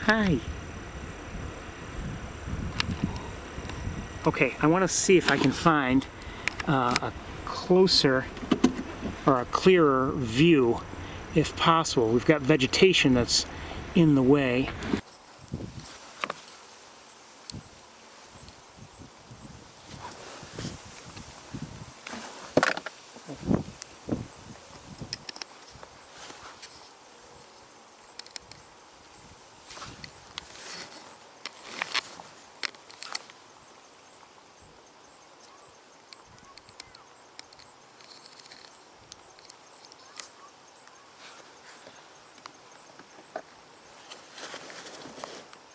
Hi. Okay, I want to see if I can find a closer or a clearer view if possible. We've got vegetation that's in the way.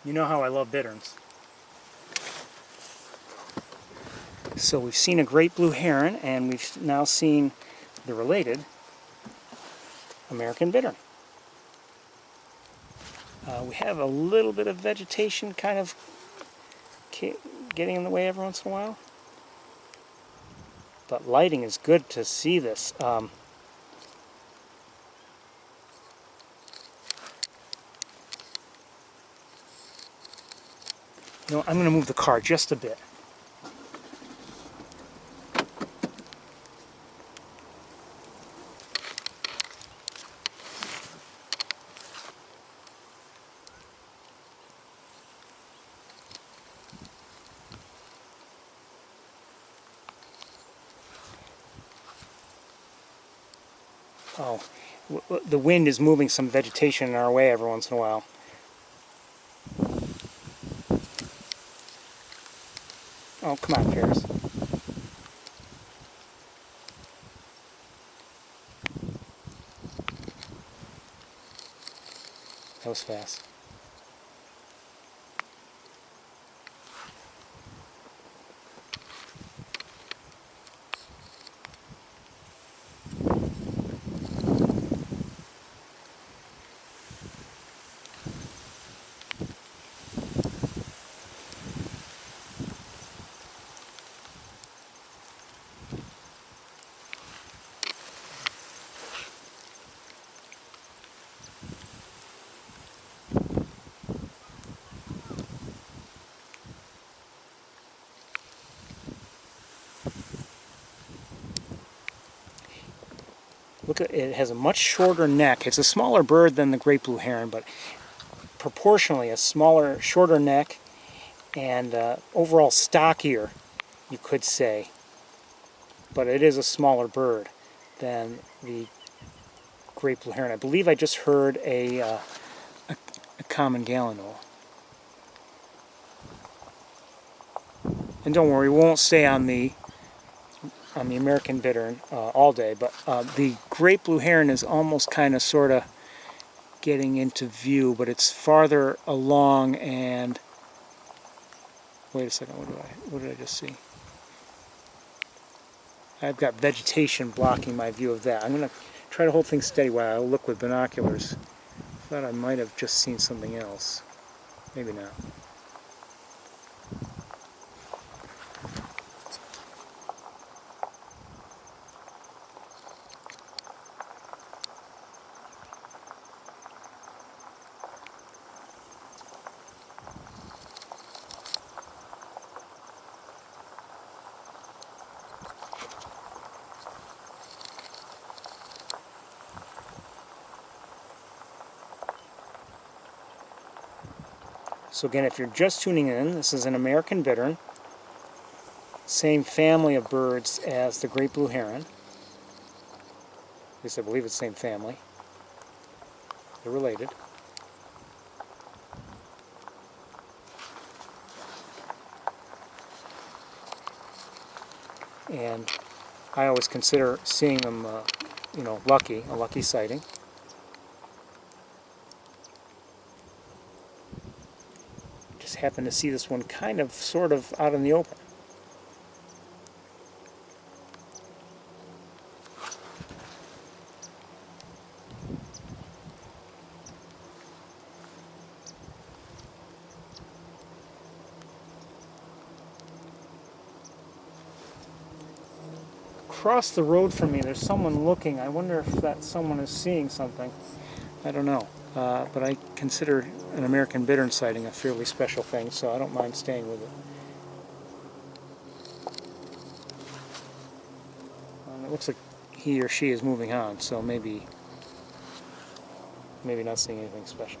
You know how I love bitterns. So we've seen a great blue heron, and we've now seen the related American bittern. We have a little bit of vegetation kind of getting in the way every once in a while. But lighting is good to see this. You know, I'm going to move the car just a bit. Oh, the wind is moving some vegetation in our way every once in a while. Oh, come on, Paris. That was fast. Look at it, has a much shorter neck. It's a smaller bird than the great blue heron, but proportionally a smaller, shorter neck, and overall stockier, you could say. But it is a smaller bird than the great blue heron. I believe I just heard a common gallinule. And don't worry, we won't stay on the American bittern all day, but the great blue heron is almost kind of sort of getting into view, but it's farther along. And wait a second, what did I just see? I've got vegetation blocking my view of that. I'm going to try to hold things steady while I look with binoculars. Thought I might have just seen something else. Maybe not. So again, if you're just tuning in, this is an American bittern, same family of birds as the great blue heron. At least I believe it's the same family. They're related. And I always consider seeing them, you know, a lucky sighting. Just happened to see this one kind of, sort of out in the open. Across the road from me, there's someone looking. I wonder if that someone is seeing something. I don't know. but I consider an American Bittern sighting a fairly special thing, so I don't mind staying with it. It looks like he or she is moving on, so maybe not seeing anything special.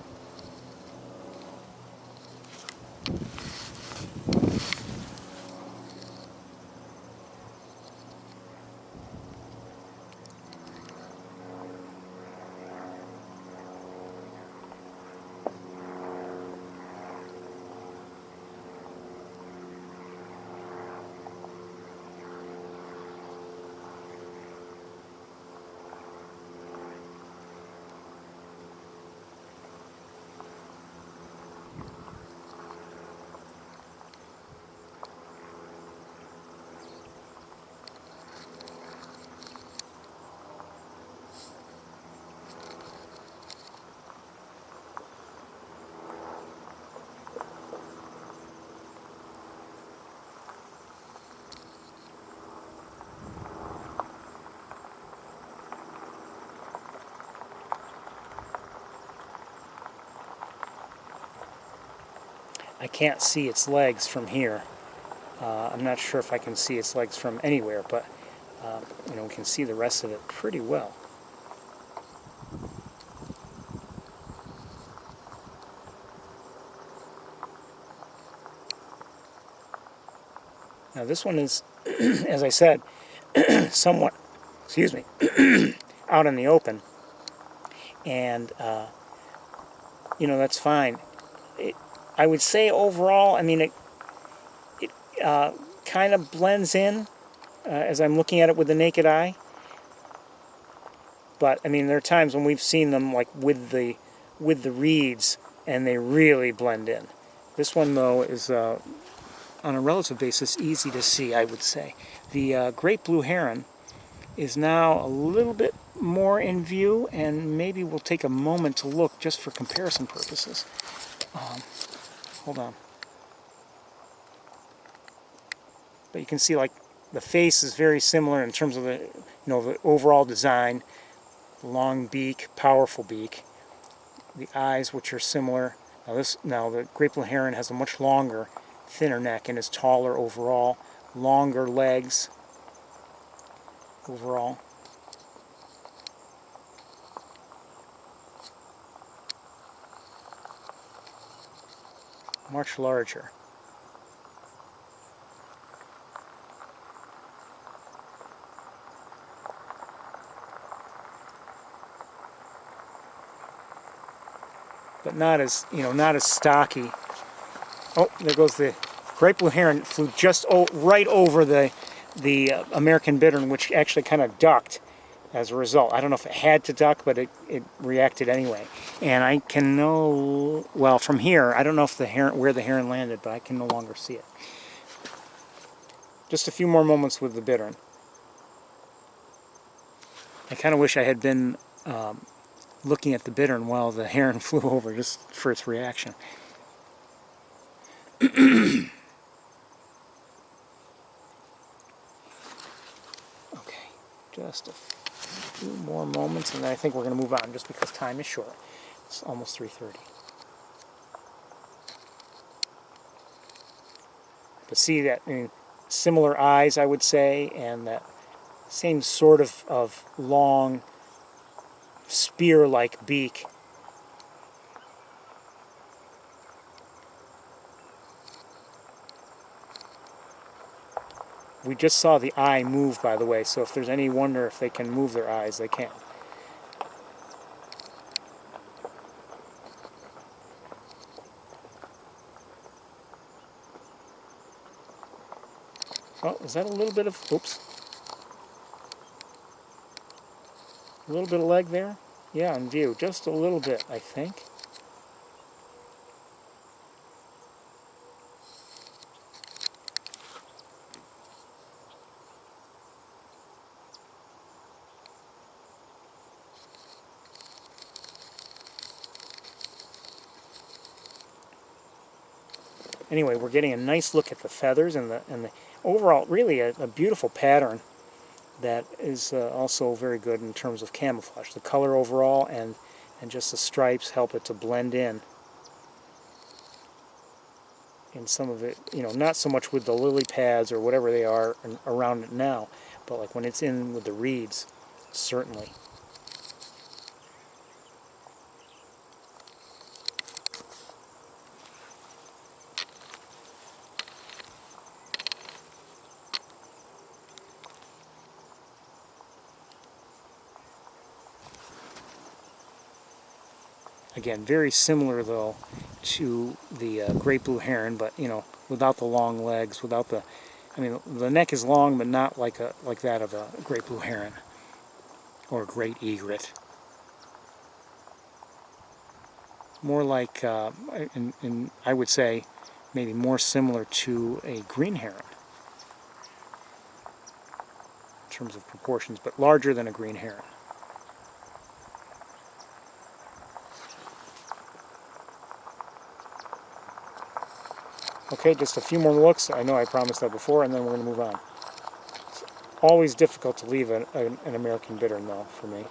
I can't see its legs from here. I'm not sure if I can see its legs from anywhere, but we can see the rest of it pretty well. Now this one is, as I said, somewhat, excuse me, out in the open, and that's fine. I would say overall, I mean, it kind of blends in as I'm looking at it with the naked eye. But I mean, there are times when we've seen them like with the reeds, and they really blend in. This one though is on a relative basis easy to see, I would say. The great blue heron is now a little bit more in view, and maybe we'll take a moment to look just for comparison purposes. Hold on. But you can see like the face is very similar in terms of the the overall design. Long beak, powerful beak. The eyes, which are similar. Now the great blue heron has a much longer, thinner neck and is taller overall. Longer legs overall. Much larger. But not as stocky. Oh, there goes the great blue heron. Flew just right over the American Bittern, which actually kind of ducked as a result. I don't know if it had to duck, but it reacted anyway. And I can well, from here, I don't know if where the heron landed, but I can no longer see it. Just a few more moments with the bittern. I kind of wish I had been looking at the bittern while the heron flew over, just for its reaction. Okay, just a few more moments, and then I think we're going to move on, just because time is short. It's almost 3:30. But see that, similar eyes, I would say, and that same sort of long spear-like beak. We just saw the eye move, by the way, so if there's any wonder if they can move their eyes, they can. Oh, is that a little bit of, oops. A little bit of leg there? Yeah, in view. Just a little bit, I think. Anyway, we're getting a nice look at the feathers and the overall, really a beautiful pattern that is also very good in terms of camouflage. The color overall and and just the stripes help it to blend in. And some of it, not so much with the lily pads or whatever they are around it now, but like when it's in with the reeds, certainly. Again, very similar though to the great blue heron, but without the long legs, without the, the neck is long, but not like that of a great blue heron or a great egret. More like, and I would say, maybe more similar to a green heron in terms of proportions, but larger than a green heron. Okay, just a few more looks. I know I promised that before, and then we're going to move on. It's always difficult to leave an American Bittern, though, for me.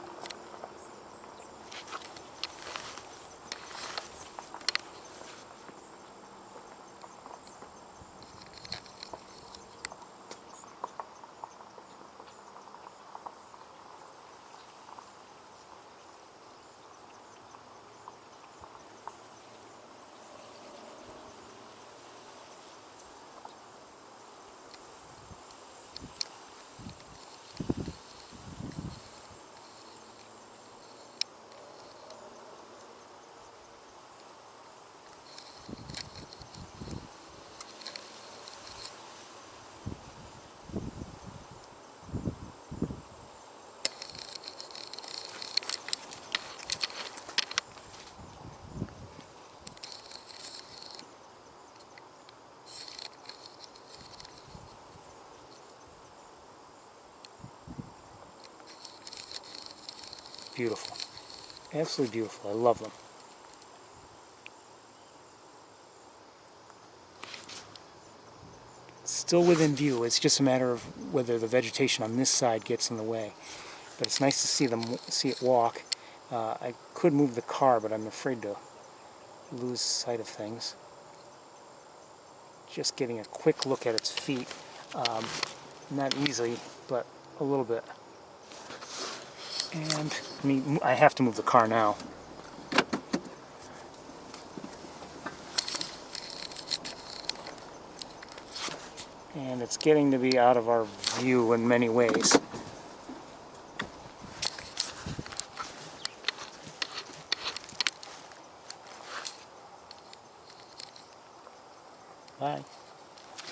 Beautiful. Absolutely beautiful. I love them. Still within view. It's just a matter of whether the vegetation on this side gets in the way. But it's nice to see it walk. I could move the car, but I'm afraid to lose sight of things. Just getting a quick look at its feet. Not easily, but a little bit. And I have to move the car now. And it's getting to be out of our view in many ways. Bye.